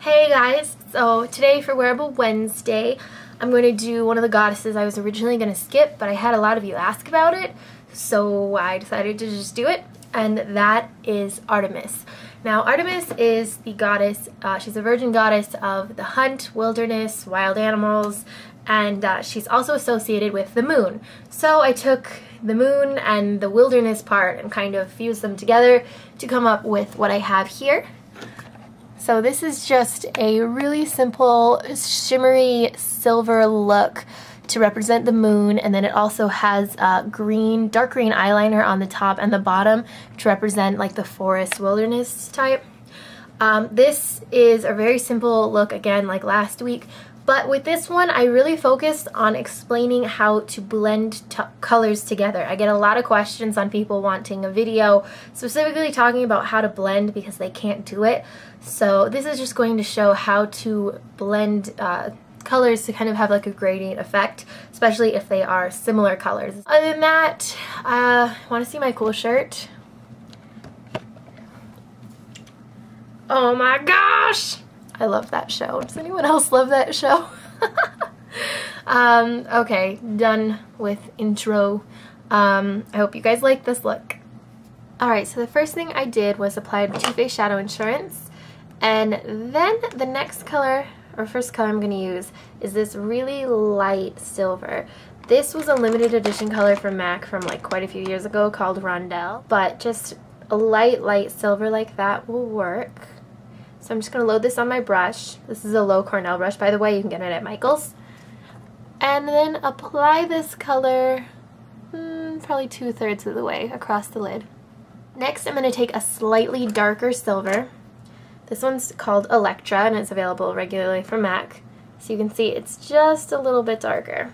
Hey guys, so today for Wearable Wednesday, I'm going to do one of the goddesses I was originally going to skip, but I had a lot of you ask about it, so I decided to just do it, and that is Artemis. Now, Artemis is the goddess, she's a virgin goddess of the hunt, wilderness, wild animals, and she's also associated with the moon. So I took the moon and the wilderness part and kind of fused them together to come up with what I have here. So this is just a really simple shimmery silver look to represent the moon, and then it also has dark green eyeliner on the top and the bottom to represent like the forest wilderness type. This is a very simple look, again, like last week, but with this one I really focused on explaining how to blend colors together. I get a lot of questions on people wanting a video specifically talking about how to blend because they can't do it. So this is just going to show how to blend colors to kind of have like a gradient effect, especially if they are similar colors. Other than that, want to see my cool shirt? Oh my gosh! I love that show. Does anyone else love that show? Okay, done with intro. I hope you guys like this look. Alright, so the first thing I did was apply Too Faced Shadow Insurance, and then the next color, or first color I'm going to use, is this really light silver. This was a limited edition color from MAC from like quite a few years ago called Rondelle, but just a light silver like that will work. So I'm just going to load this on my brush. This is a low Cornell brush, by the way. You can get it at Michael's. And then apply this color probably 2/3 of the way across the lid. Next, I'm going to take a slightly darker silver. This one's called Electra, and it's available regularly from MAC. So you can see it's just a little bit darker.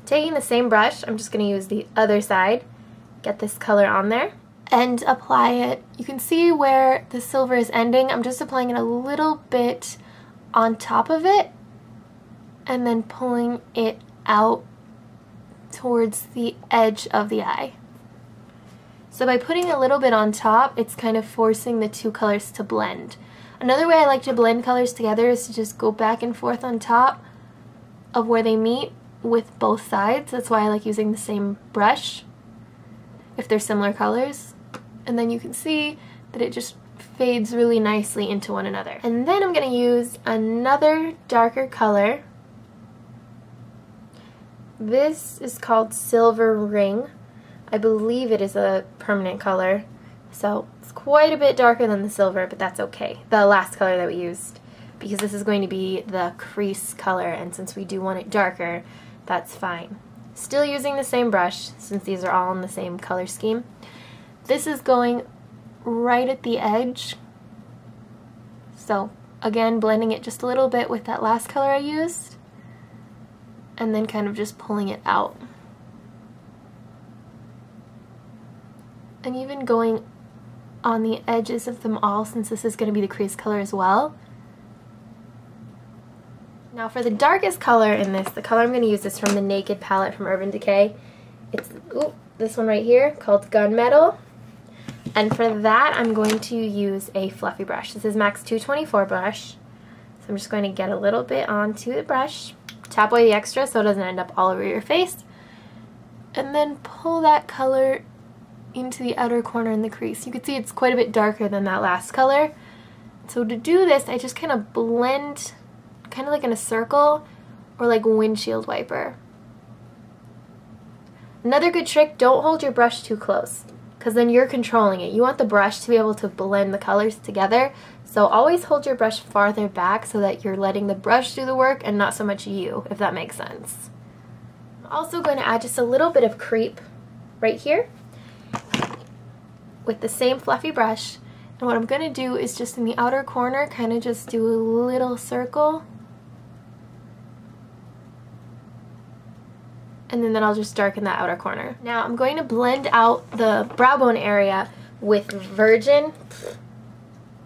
Taking the same brush, I'm just going to use the other side. Get this color on there and apply it. You can see where the silver is ending. I'm just applying it a little bit on top of it and then pulling it out towards the edge of the eye. So by putting a little bit on top, it's kind of forcing the two colors to blend. Another way I like to blend colors together is to just go back and forth on top of where they meet with both sides. That's why I like using the same brush if they're similar colors. And then you can see that it just fades really nicely into one another. And then I'm going to use another darker color. This is called Silver Ring. I believe it is a permanent color, so it's quite a bit darker than the silver, but that's okay. The last color that we used, because this is going to be the crease color, and since we do want it darker, that's fine. Still using the same brush, since these are all in the same color scheme. This is going right at the edge, so again blending it just a little bit with that last color I used, and then kind of just pulling it out. And even going on the edges of them all, since this is going to be the crease color as well. Now for the darkest color in this, the color I'm going to use is from the Naked palette from Urban Decay. It's this one right here called Gunmetal. And for that I'm going to use a fluffy brush. This is MAC's 224 brush. So I'm just going to get a little bit onto the brush, tap away the extra so it doesn't end up all over your face, and then pull that color into the outer corner in the crease. You can see it's quite a bit darker than that last color. So to do this, I just kind of blend, kind of like in a circle or like a windshield wiper. Another good trick, don't hold your brush too close, because then you're controlling it. You want the brush to be able to blend the colors together, so always hold your brush farther back so that you're letting the brush do the work and not so much you, if that makes sense. I'm also going to add just a little bit of creep right here with the same fluffy brush, and what I'm going to do is just in the outer corner kind of just do a little circle, and then I'll just darken that outer corner. Now I'm going to blend out the brow bone area with Virgin,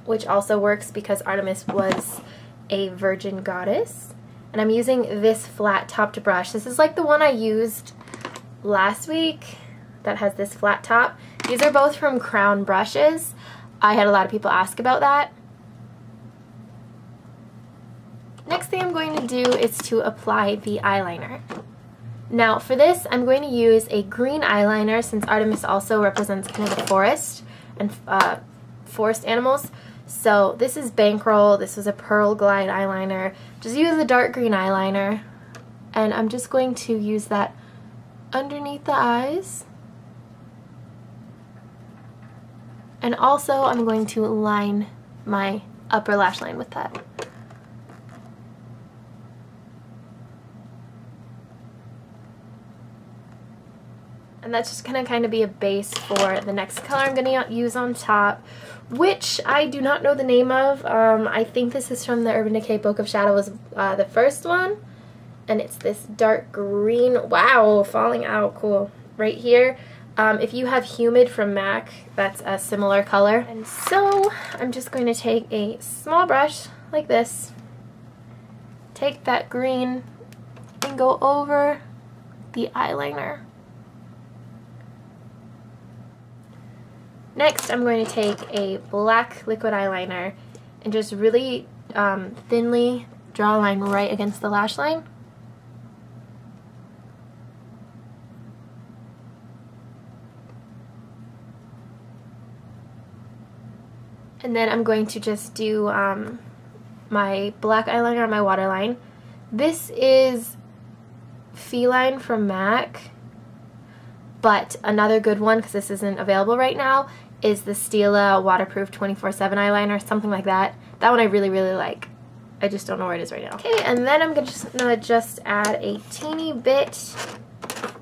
which also works because Artemis was a virgin goddess, and I'm using this flat topped brush. This is like the one I used last week that has this flat top. These are both from Crown brushes. I had a lot of people ask about that. thing I'm going to do is to apply the eyeliner. Now for this, I'm going to use a green eyeliner since Artemis also represents kind of the forest and forest animals. So this is Bankroll. This was a Pearl Glide eyeliner. Just use a dark green eyeliner, and I'm just going to use that underneath the eyes. And also I'm going to line my upper lash line with that. And that's just gonna kind of be a base for the next color I'm gonna use on top, which I do not know the name of. I think this is from the Urban Decay Book of Shadows, the first one. And it's this dark green, wow, falling out, cool, right here. If you have Humid from MAC, that's a similar color. And so I'm just going to take a small brush like this, take that green and go over the eyeliner. Next, I'm going to take a black liquid eyeliner and just really thinly draw a line right against the lash line. And then I'm going to just do my black eyeliner on my waterline. This is Feline from MAC, but another good one, because this isn't available right now, is the Stila Waterproof 24/7 eyeliner, something like that. That one I really, really like. I just don't know where it is right now. Okay, and then I'm gonna just add a teeny bit, if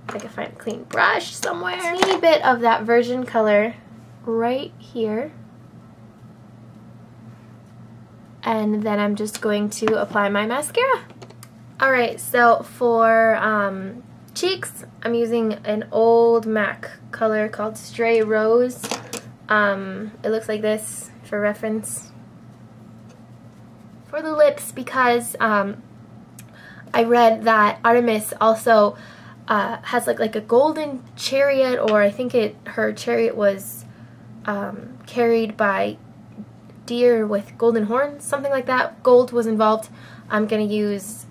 I can find a clean brush somewhere, a teeny bit of that virgin color right here. And then I'm just going to apply my mascara. Alright, so for cheeks, I'm using an old MAC color called Stray Rose. It looks like this for reference. For the lips, because I read that Artemis also has like a golden chariot, or I think her chariot was carried by deer with golden horns, something like that. Gold was involved. I'm going to use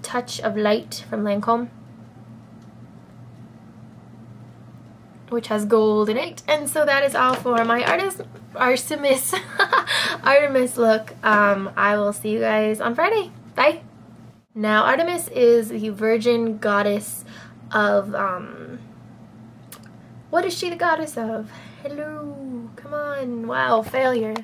Touch of Light from Lancome, which has gold in it. And so that is all for my Artemis Artemis look. I will see you guys on Friday. Bye. Now Artemis is the virgin goddess of what is she the goddess of? Hello, come on. Wow, failure.